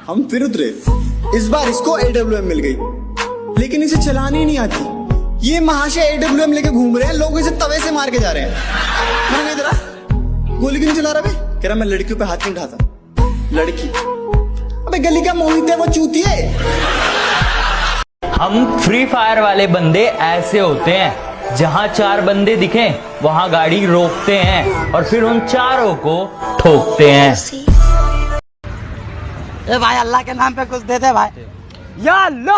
हम फिर उतरे। इस बार इसको AWM मिल गई, लेकिन इसे चलानी नहीं आती। ये महाशय AWM लेके घूम रहे हैं, लोग इसे तवे से मार के जा रहे हैं। मैंने इधर गोली क्यों नहीं चला रहा बे? कह रहा मैं लड़कियों पे हाथ नहीं उठाता। लड़की अबे गली का मोहित है, वो चूतिया है। हम फ्री फायर वाले बंदे ऐसे होते हैं, जहां 4 बंदे दिखे वहां गाड़ी रोकते हैं और फिर उन चारों को ठोकते हैं। ए भाई अल्लाह के नाम पे कुछ दे दे भाई। या लो।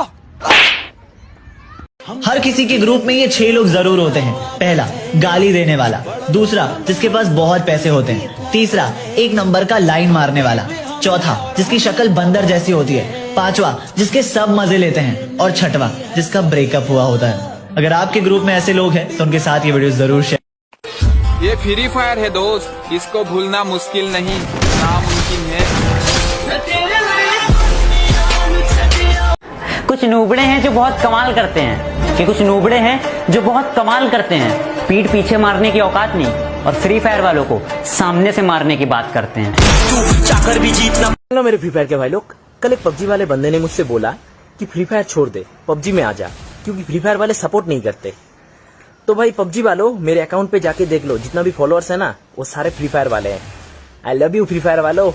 हर किसी के ग्रुप में ये 6 लोग जरूर होते हैं। पहला, गाली देने वाला। दूसरा, जिसके पास बहुत पैसे होते हैं। तीसरा, 1 नंबर का लाइन मारने वाला। चौथा, जिसकी शक्ल बंदर जैसी होती है। पांचवा, जिसके सब मजे लेते हैं। और छठवा, जिसका ब्रेकअप हुआ होता है। अगर आपके ग्रुप में ऐसे लोग हैं तो उनके साथ ये वीडियो जरूर शेयर। ये फ्री फायर है दोस्त, इसको भूलना मुश्किल नहीं, नामुमकिन है। कुछ नूबड़े हैं जो बहुत कमाल करते हैं, कुछ नूबड़े हैं जो बहुत कमाल करते हैं। पीठ पीछे मारने की औकात नहीं, और फ्री फायर वालों को सामने से मारने की बात करते हैं। चाकर भी जीतना। हेलो मेरे फ्री फायर के भाई लोग, कल एक पबजी वाले बंदे ने मुझसे बोला कि फ्री फायर छोड़ दे, पबजी में आ जा, क्योंकि फ्री फायर वाले सपोर्ट नहीं करते। तो भाई पबजी वालों, मेरे अकाउंट पे जाके देख लो, जितना भी फॉलोअर्स है ना वो सारे फ्री फायर वाले हैं। I love you free fire वालों।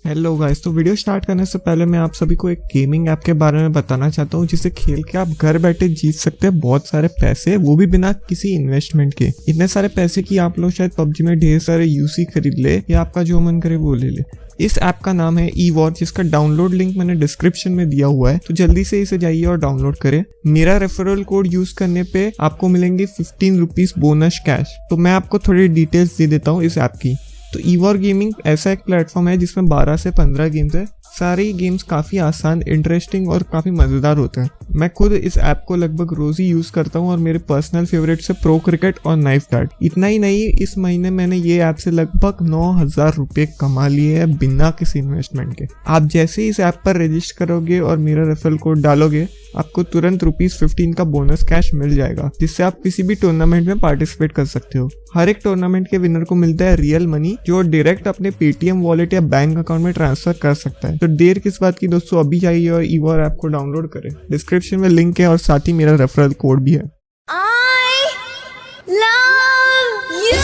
हेलो गाइस, तो वीडियो स्टार्ट करने से पहले मैं आप सभी को एक गेमिंग ऐप के बारे में बताना चाहता हूँ, जिसे खेल के आप घर बैठे जीत सकते हैं बहुत सारे पैसे, वो भी बिना किसी इन्वेस्टमेंट के। इतने सारे पैसे कि आप लोग शायद पबजी में ढेर सारे यूसी खरीद ले या आपका जो मन करे वो ले ले। इस ऐप का नाम है E-War, जिसका डाउनलोड लिंक मैंने डिस्क्रिप्शन में दिया हुआ है, तो जल्दी से इसे जाइए और डाउनलोड करें। मेरा रेफरल कोड यूज करने पे आपको मिलेंगे 15 रुपीज बोनस कैश। तो मैं आपको थोड़ी डिटेल्स दे देता हूँ इस ऐप की। तो E-War गेमिंग ऐसा एक प्लेटफॉर्म है जिसमें 12 से 15 गेम्स है। सारे गेम्स काफ़ी आसान, इंटरेस्टिंग और काफ़ी मज़ेदार होते हैं। मैं खुद इस ऐप को लगभग रोज ही यूज़ करता हूँ और मेरे पर्सनल फेवरेट से प्रो क्रिकेट और नाइफ गार्ड। इतना ही नहीं, इस महीने मैंने ये ऐप से लगभग 9,000 रुपये कमा लिए हैं बिना किसी इन्वेस्टमेंट के। आप जैसे ही इस ऐप पर रजिस्टर करोगे और मेरा रेफरल कोड डालोगे, आपको तुरंत ₹15 का बोनस कैश मिल जाएगा, जिससे आप किसी भी टूर्नामेंट में पार्टिसिपेट कर सकते हो। हर एक टूर्नामेंट के विनर को मिलता है रियल मनी, जो डायरेक्ट अपने पेटीएम वॉलेट या बैंक अकाउंट में ट्रांसफर कर सकता है। तो देर किस बात की दोस्तों, अभी जाइए और E-War ऐप को डाउनलोड करें। डिस्क्रिप्शन में लिंक है और साथ ही मेरा रेफरल कोड भी है। I love you।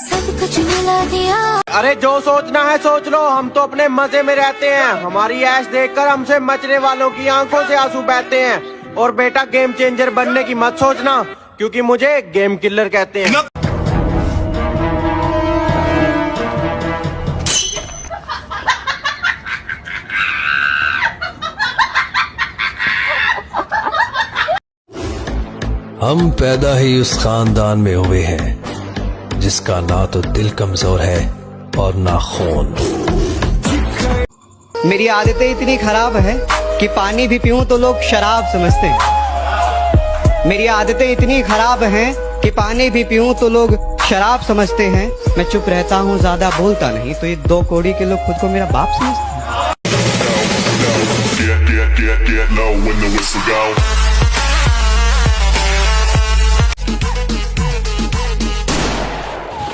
सब कुछ मिला दिया। अरे जो सोचना है सोच लो, हम तो अपने मजे में रहते हैं। हमारी ऐश देखकर हमसे मचने वालों की आंखों से आंसू बहते हैं। और बेटा, गेम चेंजर बनने की मत सोचना, क्योंकि मुझे गेम किलर कहते हैं। हम पैदा ही उस खानदान में हुए हैं जिसका ना तो दिल कमजोर है और ना खून। मेरी आदतें इतनी खराब है कि पानी भी पीऊं तो लोग शराब समझते हैं। मेरी आदतें इतनी खराब हैं कि पानी भी पीऊं तो लोग शराब समझते हैं। मैं चुप रहता हूं, ज्यादा बोलता नहीं, तो ये 2 कौड़ी के लोग खुद को मेरा बाप समझते हैं।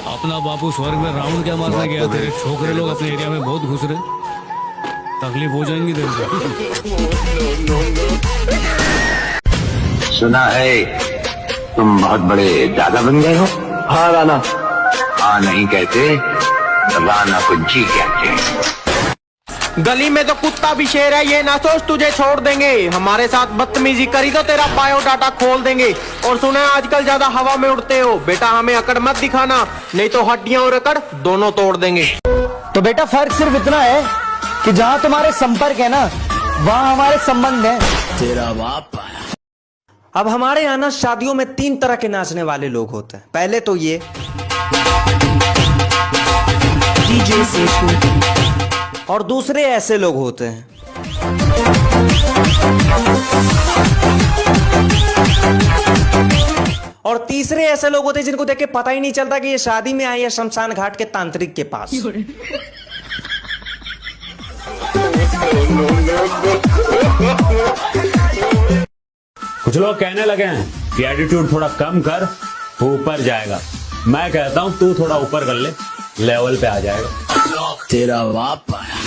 अपना बापू स्वर्ग में राउंड क्या मारने गया, तेरे छोकरे लोग अपने एरिया में बहुत घुस रहे, तकलीफ हो जाएंगी तेरे को। सुना है तुम बहुत बड़े दादा बन गए हो। हाँ राना। हाँ नहीं कहते, राना को जी कहते हैं। गली में तो कुत्ता भी शेर है, ये ना सोच तुझे छोड़ देंगे। हमारे साथ बदतमीजी करी तो तेरा बायोडाटा खोल देंगे। और सुना है आजकल ज्यादा हवा में उड़ते हो, बेटा हमें अकड़ मत दिखाना, नहीं तो हड्डियां और अकड़ दोनों तोड़ देंगे। तो बेटा फर्क सिर्फ इतना है कि जहाँ तुम्हारे संपर्क है ना, वहाँ हमारे संबंध है। तेरा बाप। अब हमारे यहाँ ना शादियों में 3 तरह के नाचने वाले लोग होते हैं। पहले तो ये डीजे सेशु, और दूसरे ऐसे लोग होते हैं। और तीसरे ऐसे लोग होते हैं जिनको देख के पता ही नहीं चलता कि ये शादी में आए या शमशान घाट के तांत्रिक के पास। कुछ लोग कहने लगे हैं कि एटीट्यूड थोड़ा कम कर, वो ऊपर जाएगा। मैं कहता हूँ तू थोड़ा ऊपर कर ले, लेवल पे आ जाएगा। तेरा बाप आया।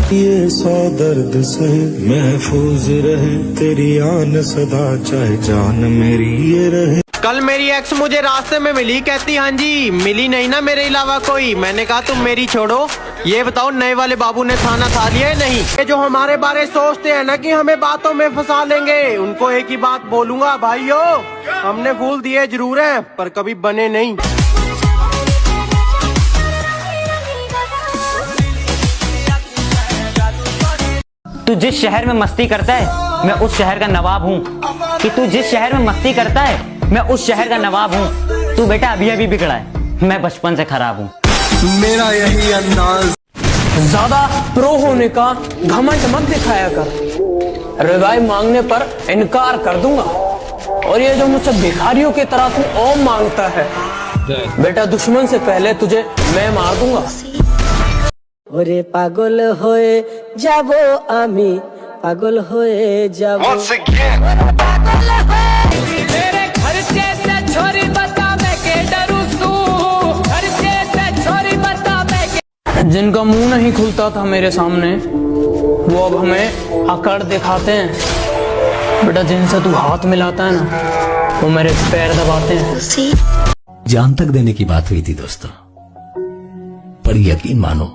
ये सौ दर्द से महफूज रहे तेरी आन सदा, चाहे जान मेरी ये रहे। कल मेरी एक्स मुझे रास्ते में मिली, कहती हाँ जी मिली नहीं ना मेरे अलावा कोई। मैंने कहा तुम मेरी छोड़ो, ये बताओ नए वाले बाबू ने खाना खा लिया है नहीं। ये जो हमारे बारे सोचते हैं ना कि हमें बातों में फंसा लेंगे, उनको एक ही बात बोलूंगा, भाइयों हमने फूल दिए जरूर हैं पर कभी बने नहीं। तू जिस शहर में मस्ती करता है मैं उस शहर का नवाब हूँ। कि तू जिस शहर में मस्ती करता है मैं उस शहर का नवाब हूँ। तू बेटा अभी अभी बिगड़ा है, मैं बचपन से खराब हूँ। मेरा यही अंदाज। ज्यादा प्रो होने का घमंड मत दिखाया कर, रिवाइव मांगने पर इनकार कर दूंगा। और ये जो मुझसे भिखारियों की तरह तू ओम मांगता है, बेटा दुश्मन से पहले तुझे मैं मार दूंगा। ওরে পাগল হয়ে যাব আমি, পাগল হয়ে যাব। পাগল হয়ে मेरे खर्चे से छोरी बता मैं के डरू सू, खर्चे से छोरी बता मैं के। जिनका मुंह नहीं खुलता था मेरे सामने वो अब हमें अकड़ दिखाते हैं। बेटा जिनसे तू हाथ मिलाता है ना वो मेरे पैर दबाते हैं। जान तक देने की बात हुई थी दोस्तों, पर यकीन मानो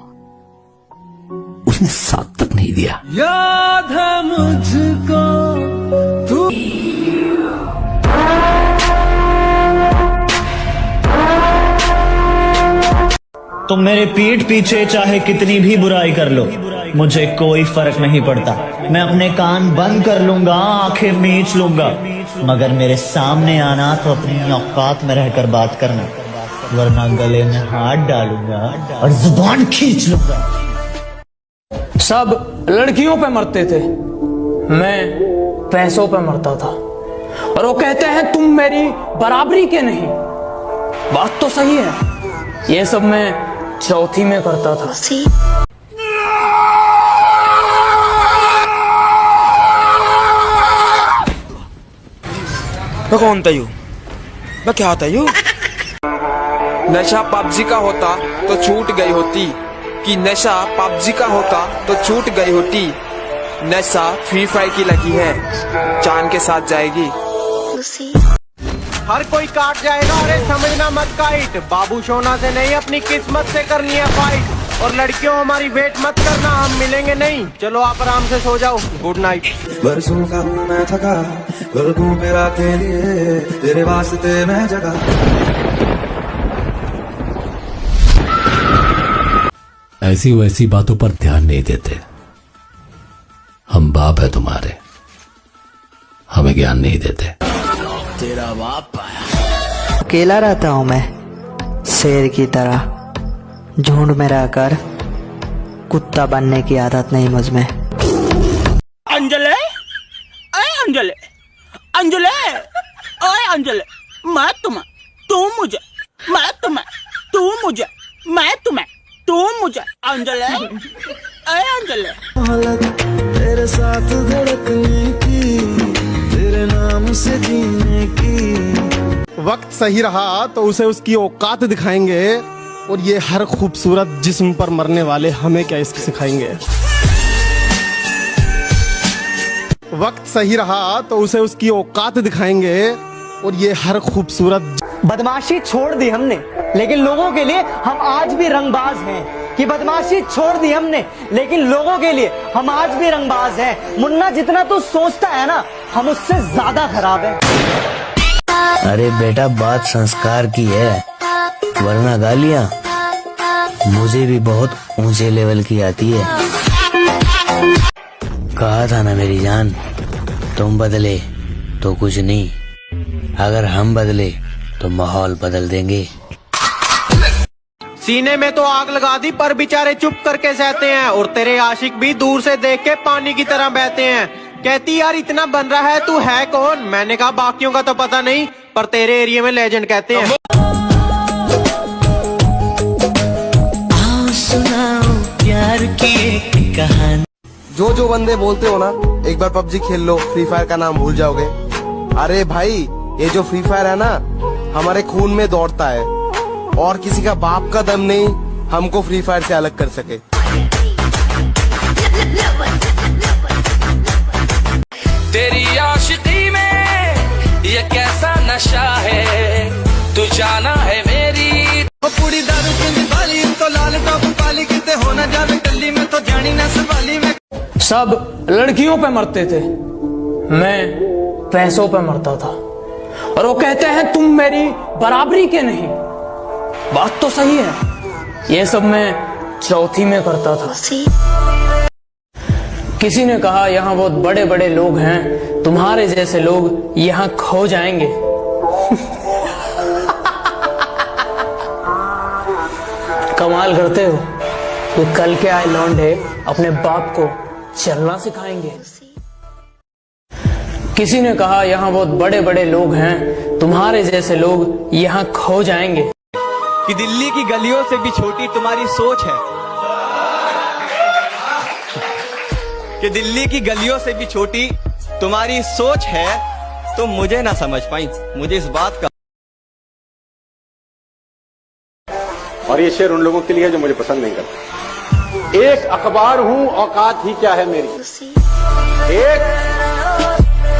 उसने साथ तक नहीं दिया। याद है मुझको तू। तुम मेरे पीठ पीछे चाहे कितनी भी बुराई कर लो, मुझे कोई फर्क नहीं पड़ता। मैं अपने कान बंद कर लूंगा, आंखें मीच लूंगा, मगर मेरे सामने आना तो अपनी औकात में रहकर बात करना, वरना गले में हाथ डालूंगा और जुबान खींच लूंगा। सब लड़कियों पे मरते थे, मैं पैसों पे मरता था। और वो कहते हैं तुम मेरी बराबरी के नहीं। बात तो सही है, ये सब मैं चौथी में करता था। मैं कौन था यू? मैं क्या था यू? नशा पबजी का होता तो छूट गई होती, कि नशा पबजी का होता तो छूट गई होती। नशा फ्री फायर की लगी है, चांद के साथ जाएगी। हर कोई काट जाएगा, अरे समझना मत काइट। बाबू सोना से नहीं अपनी किस्मत से करनी है फाइट। और लड़कियों हमारी वेट मत करना, हम मिलेंगे नहीं। चलो आप आराम से सो जाओ, गुड नाइट। बरसों का हूँ मैं थका, घूम मेरा के लिए तेरे वास्ते मैं जगा। ऐसी वैसी बातों पर ध्यान नहीं देते। हम बाप है तुम्हारे, हमें ज्ञान नहीं देते। तेरा बाप आया। अकेला रहता हूँ मैं शेर की तरह, झुंड में रहकर कुत्ता बनने की आदत नहीं मुझ में। अंजलि, अरे अंजलि, अंजलि, ओए अंजलि, मैं तुम्हें, तू मुझे, मैं तुम्हें, तू मुझे, मैं तुम्हें, तू मुझे। अंजलि, अरे अंजलि। हालत तेरे साथ धड़कने की, तेरे नाम से जीने की। वक्त सही रहा तो उसे उसकी औकात दिखाएंगे, और ये हर खूबसूरत जिस्म पर मरने वाले हमें क्या इश्क सिखाएंगे। वक्त सही रहा तो उसे उसकी औकात दिखाएंगे, और ये हर खूबसूरत। बदमाशी छोड़ दी हमने, लेकिन लोगों के लिए हम आज भी रंगबाज हैं। कि बदमाशी छोड़ दी हमने, लेकिन लोगों के लिए हम आज भी रंगबाज हैं। मुन्ना जितना तू सोचता है ना, हम उससे ज्यादा खराब हैं। अरे बेटा बात संस्कार की है, वरना गालियां मुझे भी बहुत ऊंचे लेवल की आती है। कहा था ना मेरी जान, तुम बदले तो कुछ नहीं, अगर हम बदले तो माहौल बदल देंगे। सीने में तो आग लगा दी पर बेचारे चुप करके सहते हैं, और तेरे आशिक भी दूर से देख के पानी की तरह बहते हैं। कहती यार इतना बन रहा है, तू है कौन? मैंने कहा बाकियों का तो पता नहीं, पर तेरे एरिया में लेजेंड कहते हैं। आओ सुनाओ प्यार की कहानी। जो बंदे बोलते हो ना एक बार पबजी खेल लो फ्री फायर का नाम भूल जाओगे, अरे भाई ये जो फ्री फायर है ना हमारे खून में दौड़ता है और किसी का बाप का दम नहीं हमको फ्री फायर से अलग कर सके। तेरी आशिकी में ये कैसा नशा है, तू जाना है मेरी। पूरी दारू पींदी वाली तो लाल टॉप वाली किते हो ना जावे गली में तो जानी ना सवाली में। सब लड़कियों पे मरते थे, मैं पैसों पे मरता था। और वो कहते हैं तुम मेरी बराबरी के नहीं। बात तो सही है, ये सब मैं चौथी में करता था। किसी ने कहा यहाँ बहुत बड़े बड़े लोग हैं, तुम्हारे जैसे लोग यहाँ खो जाएंगे। कमाल करते हो, तो कल के आए लौंडे अपने बाप को चलना सिखाएंगे। किसी ने कहा यहाँ बहुत बड़े बड़े लोग हैं, तुम्हारे जैसे लोग यहाँ खो जाएंगे। कि दिल्ली की गलियों से भी छोटी तुम्हारी सोच है, कि दिल्ली की गलियों से भी छोटी तुम्हारी सोच है, तो मुझे ना समझ पाई, मुझे इस बात का। और ये शेर उन लोगों के लिए है जो मुझे पसंद नहीं करते। एक अखबार हूँ औकात ही क्या है मेरी, एक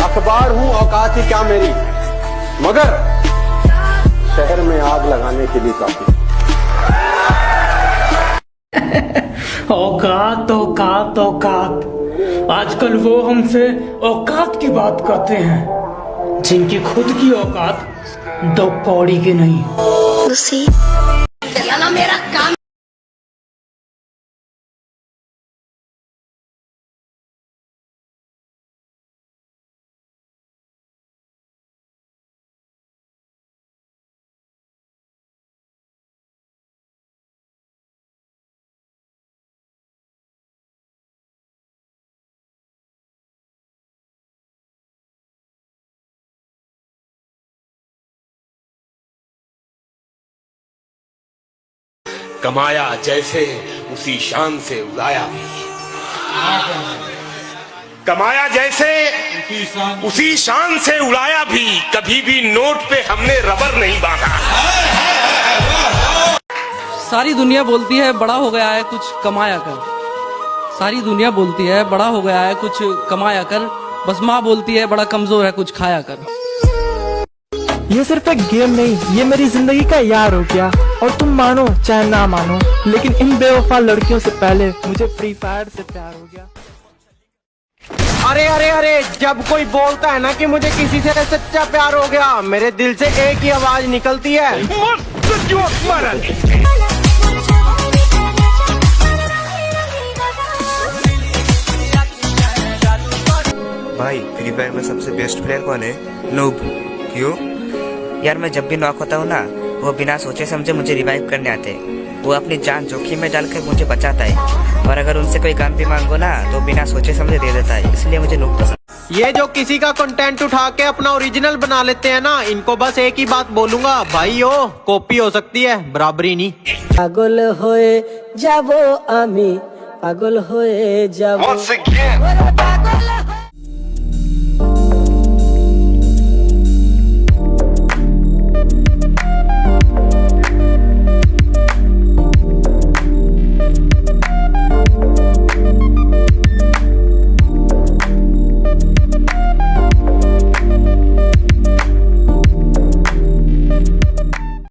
अखबार हूँ औकात ही क्या मेरी, मगर शहर में आग लगाने के लिए काफी। औकात औकात औकात, आजकल वो हमसे औकात की बात करते हैं जिनकी खुद की औकात दो कौड़ी की नहीं। मेरा काम। कमाया जैसे उसी शान से उड़ाया भी, कमाया जैसे उसी शान से उड़ाया भी, कभी भी नोट पे हमने रबर नहीं बांधा। सारी दुनिया बोलती है बड़ा हो गया है कुछ कमाया कर, सारी दुनिया बोलती है बड़ा हो गया है कुछ कमाया कर, बस माँ बोलती है बड़ा कमजोर है कुछ खाया कर। ये सिर्फ एक गेम नहीं, ये मेरी जिंदगी का यार हो गया। और तुम मानो चाहे ना मानो, लेकिन इन बेवफा लड़कियों से पहले मुझे फ्री फायर से प्यार हो गया। अरे अरे अरे, जब कोई बोलता है ना कि मुझे किसी से सच्चा प्यार हो गया, मेरे दिल से एक ही आवाज निकलती है, भाई फ्री फायर में सबसे बेस्ट प्लेयर कौन है? नूब। क्यों? यार मैं जब भी नॉक होता हूँ ना, वो बिना सोचे समझे मुझे रिवाइव करने आते हैं। वो अपनी जान जोखिम में डालकर मुझे बचाता है, और अगर उनसे कोई काम भी मांगो ना तो बिना सोचे समझे दे देता है, इसलिए मुझे नूब पसंद। ये जो किसी का कंटेंट उठा के अपना ओरिजिनल बना लेते हैं ना, इनको बस एक ही बात बोलूंगा, भाई हो कॉपी हो सकती है, बराबरी नहीं। पागल होए जाबो आमी, पागल होए जाबो।